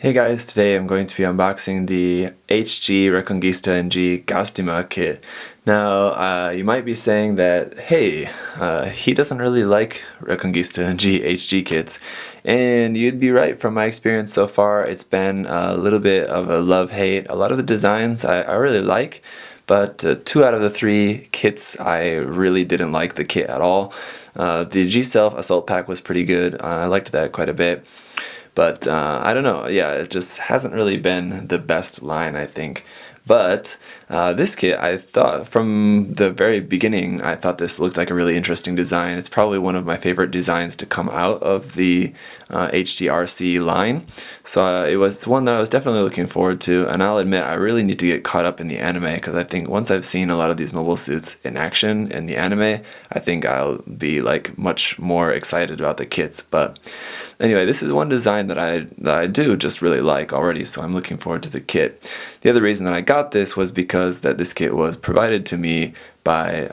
Hey guys, today I'm going to be unboxing the HG Reconguista NG Gastima kit. Now, you might be saying that, hey, he doesn't really like Reconguista NG HG kits. And you'd be right. From my experience so far, it's been a little bit of a love-hate. A lot of the designs I really like, but 2 out of the 3 kits I really didn't like the kit at all. The G-Self Assault Pack was pretty good. I liked that quite a bit. But I don't know, yeah, it just hasn't really been the best line, I think. But this kit, I thought from the very beginning, I thought this looked like a really interesting design. It's probably one of my favorite designs to come out of the HGRC line. So it was one that I was definitely looking forward to, and I'll admit I really need to get caught up in the anime, because I think once I've seen a lot of these mobile suits in action in the anime, I think I'll be like much more excited about the kits. But anyway, this is one design that I do just really like already, so I'm looking forward to the kit. The other reason that I got this was because that this kit was provided to me by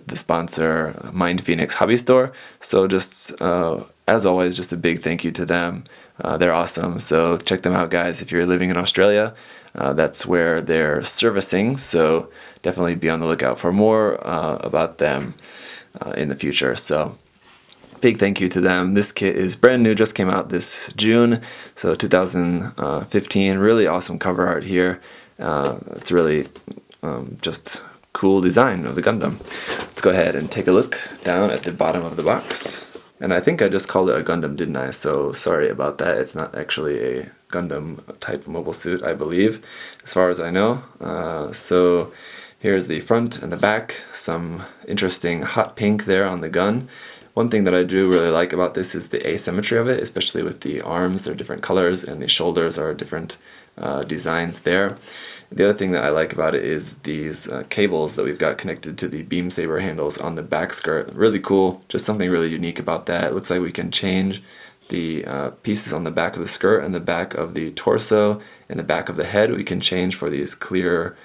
the sponsor MindFenix Hobby Store. So just as always, just a big thank you to them. They're awesome, so check them out, guys. If you're living in Australia, that's where they're servicing, so definitely be on the lookout for more about them in the future. So big thank you to them. This kit is brand new, just came out this June, so 2015. Really awesome cover art here. It's really just cool design of the Gundam. Let's go ahead and take a look down at the bottom of the box. And I think I just called it a Gundam, didn't I? So sorry about that. It's not actually a Gundam type mobile suit, I believe, as far as I know. So here's the front and the back. Some interesting hot pink there on the gun. One thing that I do really like about this is the asymmetry of it, especially with the arms. They're different colors, and the shoulders are different designs there. The other thing that I like about it is these cables that we've got connected to the beam saber handles on the back skirt. Really cool, just something really unique about that. It looks like we can change the pieces on the back of the skirt and the back of the torso and the back of the head. We can change for these clear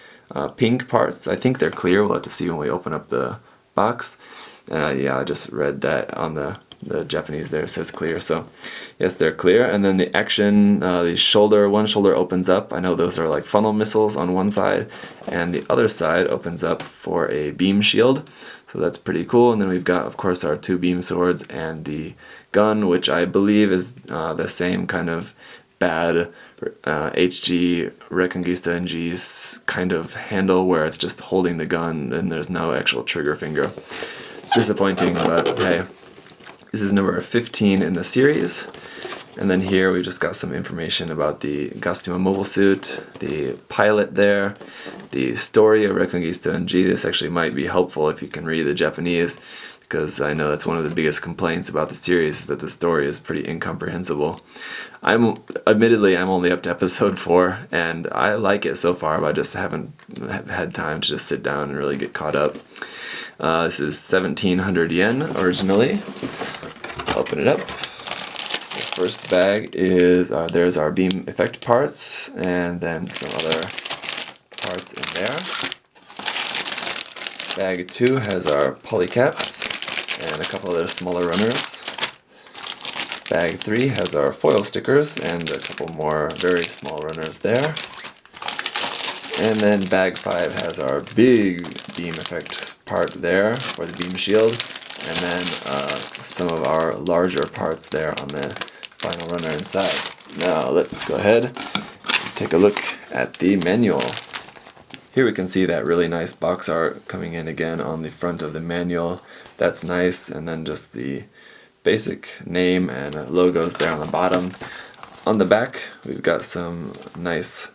pink parts. I think they're clear. We'll have to see when we open up the box. Yeah, I just read that on the Japanese there, it says clear, so yes, they're clear. And then the action, the shoulder, one shoulder opens up. I know those are like funnel missiles on one side, and the other side opens up for a beam shield, so that's pretty cool. And then we've got, of course, our 2 beam swords and the gun, which I believe is the same kind of bad HG Reconguista NG's kind of handle, where it's just holding the gun and there's no actual trigger finger. Disappointing, but hey. This is number 15 in the series. And then here we just got some information about the Gastima mobile suit, the pilot there, the story of Reconguista NG. This actually might be helpful if you can read the Japanese, because I know that's one of the biggest complaints about the series, that the story is pretty incomprehensible. Admittedly, I'm only up to episode 4, and I like it so far, but I just haven't had time to just sit down and really get caught up. This is 1,700 yen originally. Open it up. The first bag is, there's our beam effect parts, and then some other parts in there. Bag 2 has our polycaps and a couple other smaller runners. Bag 3 has our foil stickers and a couple more very small runners there. And then bag 5 has our big beam effect part there for the beam shield, and then some of our larger parts there on the final runner inside. Now let's go ahead and take a look at the manual. Here we can see that really nice box art coming in again on the front of the manual. That's nice, and then just the basic name and logos there on the bottom. On the back we've got some nice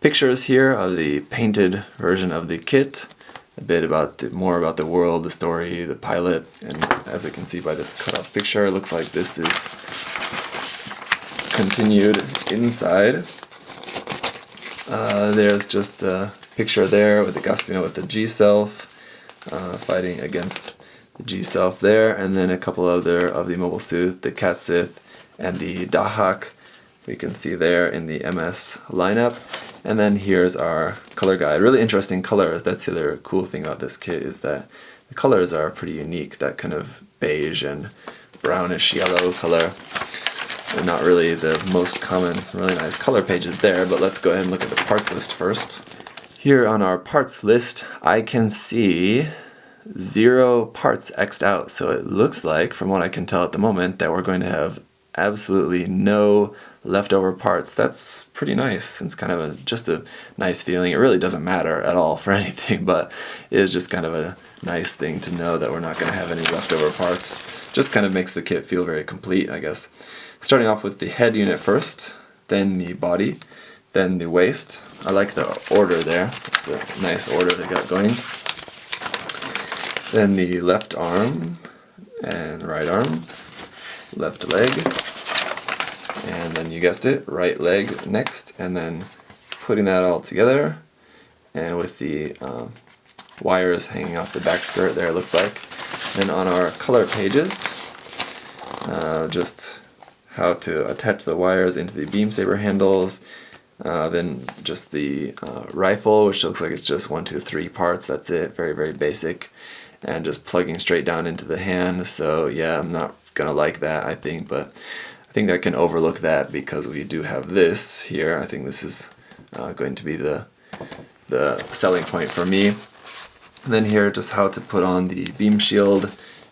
pictures here of the painted version of the kit, a bit about more about the world, the story, the pilot, and as you can see by this cut-off picture, it looks like this is continued inside. There's just a picture there with the Gastima with the G-Self fighting against the G-Self there, and then a couple other of the mobile suit, the Cat Sith and the Dahak, we can see there in the MS lineup. And then here's our color guide. Really interesting colors. That's the other cool thing about this kit, is that the colors are pretty unique. That kind of beige and brownish yellow color. They're not really the most common. Some really nice color pages there, but let's go ahead and look at the parts list first. Here on our parts list, I can see 0 parts X'd out, so it looks like, from what I can tell at the moment, that we're going to have absolutely no leftover parts. That's pretty nice. It's kind of just a nice feeling. It really doesn't matter at all for anything, but it is just kind of a nice thing to know that we're not going to have any leftover parts. Just kind of makes the kit feel very complete, I guess. Starting off with the head unit first, then the body, then the waist. I like the order there. It's a nice order they got going. Then the left arm and right arm, left leg, and then you guessed it, right leg next, and then putting that all together, and with the wires hanging off the back skirt there, it looks like. Then on our color pages, just how to attach the wires into the beam saber handles, then just the rifle, which looks like it's just 1, 2, 3 parts, that's it, very, very basic, and just plugging straight down into the hand. So yeah, I'm not gonna like that, I think, but I think I can overlook that because we do have this here. I think this is going to be the selling point for me. And then here, just how to put on the beam shield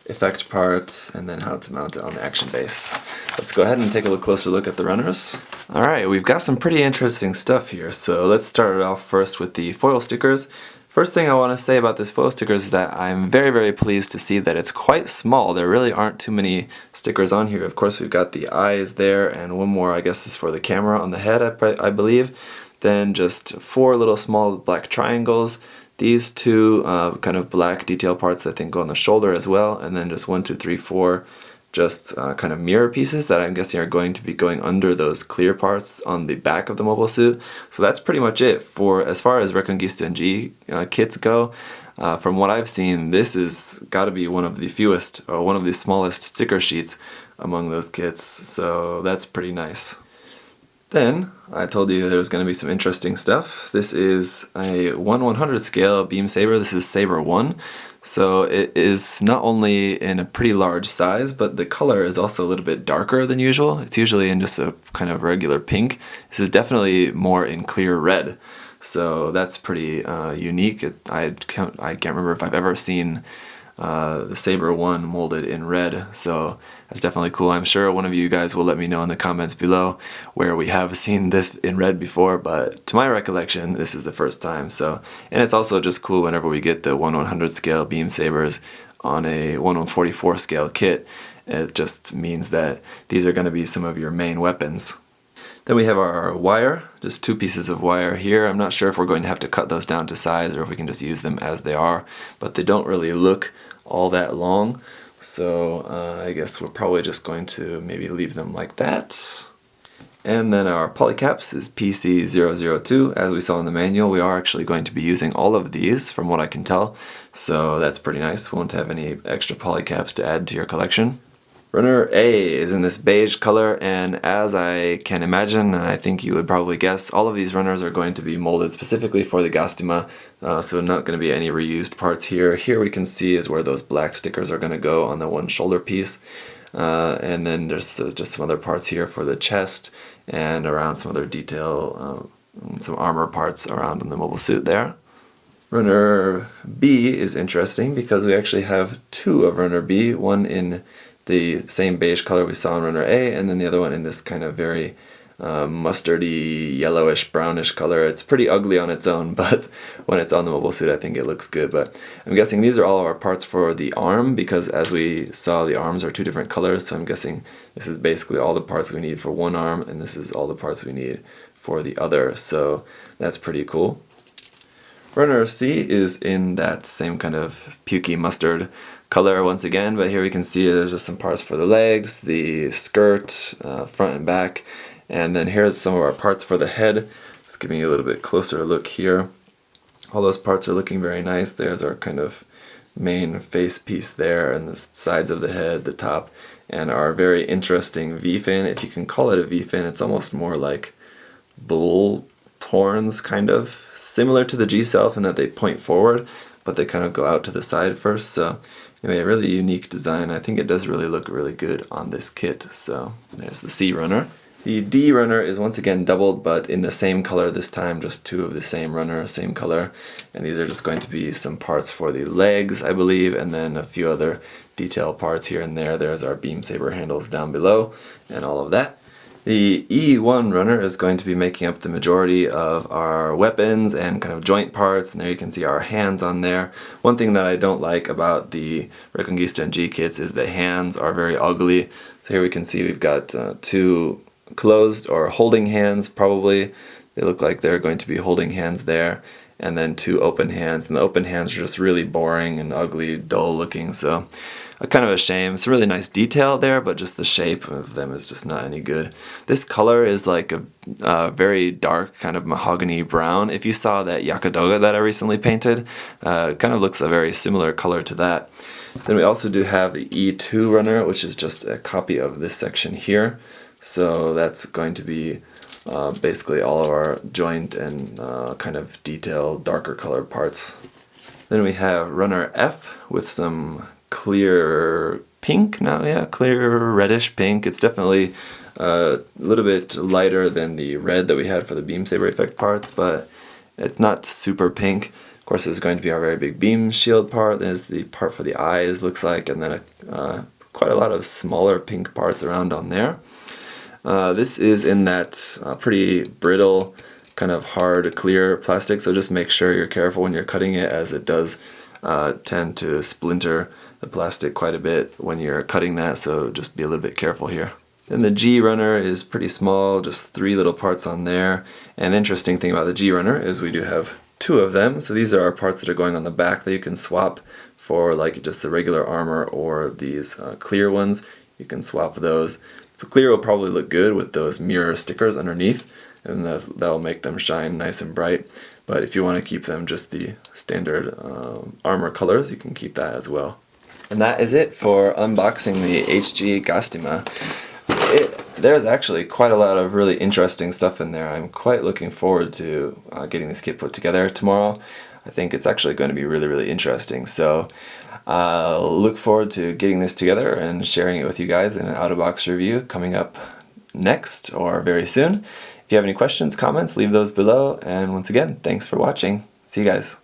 effect part, and then how to mount it on the action base. Let's go ahead and take a closer look at the runners. Alright, we've got some pretty interesting stuff here, so let's start it off first with the foil stickers. First thing I want to say about this foil stickers is that I'm very, very pleased to see that it's quite small. There really aren't too many stickers on here. Of course, we've got the eyes there, and one more, I guess, is for the camera on the head, I believe. Then just 4 little small black triangles. These 2 kind of black detail parts that I think go on the shoulder as well, and then just 1, 2, 3, 4 just kind of mirror pieces that I'm guessing are going to be going under those clear parts on the back of the mobile suit. So that's pretty much it for as far as Reconguista NG kits go. From what I've seen, this is got to be one of the fewest or one of the smallest sticker sheets among those kits, so that's pretty nice. Then, I told you there was going to be some interesting stuff. This is a 1/100 scale beam saber. This is Saber 1. So it is not only in a pretty large size, but the color is also a little bit darker than usual. It's usually in just a kind of regular pink. This is definitely more in clear red. So that's pretty unique. I can't remember if I've ever seen the Saber 1 molded in red, so that's definitely cool. I'm sure one of you guys will let me know in the comments below where we have seen this in red before, but to my recollection, this is the first time. So, and it's also just cool whenever we get the 1/100 scale beam sabers on a 1/144 scale kit. It just means that these are going to be some of your main weapons. Then we have our wire, just 2 pieces of wire here. I'm not sure if we're going to have to cut those down to size or if we can just use them as they are, but they don't really look all that long, so I guess we're probably just going to maybe leave them like that. And then our polycaps is PC002. As we saw in the manual, we are actually going to be using all of these from what I can tell, so that's pretty nice. Won't have any extra polycaps to add to your collection. Runner A is in this beige color, and as I can imagine, and I think you would probably guess, all of these runners are going to be molded specifically for the Gastima, so not going to be any reused parts here. Here we can see is where those black stickers are going to go on the one shoulder piece, and then there's just some other parts here for the chest and around some other detail, some armor parts around in the mobile suit there. Runner B is interesting because we actually have 2 of Runner B, one in the same beige color we saw in Runner A, and then the other one in this kind of very mustardy, yellowish, brownish color. It's pretty ugly on its own, but when it's on the mobile suit I think it looks good. But I'm guessing these are all our parts for the arm, because as we saw, the arms are 2 different colors, so I'm guessing this is basically all the parts we need for one arm, and this is all the parts we need for the other, so that's pretty cool. Runner C is in that same kind of pukey mustard color once again, but here we can see there's just some parts for the legs, the skirt, front and back, and then here's some of our parts for the head. Just giving you a little bit closer look here. All those parts are looking very nice. There's our kind of main face piece there, and the sides of the head, the top, and our very interesting V-fin. If you can call it a V-fin, it's almost more like bull horns, kind of similar to the G-Self in that they point forward, but they kind of go out to the side first. So Anyway, a really unique design. I think it does really look really good on this kit. So there's the C runner. The D runner is once again doubled, but in the same color this time, just two of the same runner, same color. And these are just going to be some parts for the legs, I believe, and then a few other detail parts here and there. There's our beam saber handles down below, and all of that. The E1 runner is going to be making up the majority of our weapons and kind of joint parts, and there you can see our hands on there. One thing that I don't like about the Reconguista and G kits is the hands are very ugly. So here we can see we've got two closed or holding hands probably. They look like they're going to be holding hands there, and then two open hands, and the open hands are just really boring and ugly, dull looking, so kind of a shame. It's a really nice detail there, but just the shape of them is just not any good. This color is like a very dark kind of mahogany brown. If you saw that Yakudoga that I recently painted, it kind of looks a very similar color to that. Then we also do have the E2 runner, which is just a copy of this section here. So that's going to be basically all of our joint and kind of detailed, darker colored parts. Then we have runner F with some clear pink now, yeah, clear reddish pink. It's definitely a little bit lighter than the red that we had for the beam saber effect parts, but it's not super pink. Of course, this is going to be our very big beam shield part. There's the part for the eyes, looks like, and then quite a lot of smaller pink parts around on there. This is in that pretty brittle, kind of hard, clear plastic, so just make sure you're careful when you're cutting it, as it does tend to splinter the plastic quite a bit when you're cutting that, so just be a little bit careful here. Then the G runner is pretty small, just 3 little parts on there. And the interesting thing about the G runner is we do have 2 of them, so these are our parts that are going on the back that you can swap for like just the regular armor or these clear ones. You can swap those. The clear will probably look good with those mirror stickers underneath, and that'll make them shine nice and bright. But if you want to keep them just the standard armor colors, you can keep that as well. And that is it for unboxing the HG Gastima. There's actually quite a lot of really interesting stuff in there. I'm quite looking forward to getting this kit put together tomorrow. I think it's actually going to be really, really interesting. So I'll look forward to getting this together and sharing it with you guys in an out-of-box review coming up next or very soon. If you have any questions, comments, leave those below. And once again, thanks for watching. See you guys.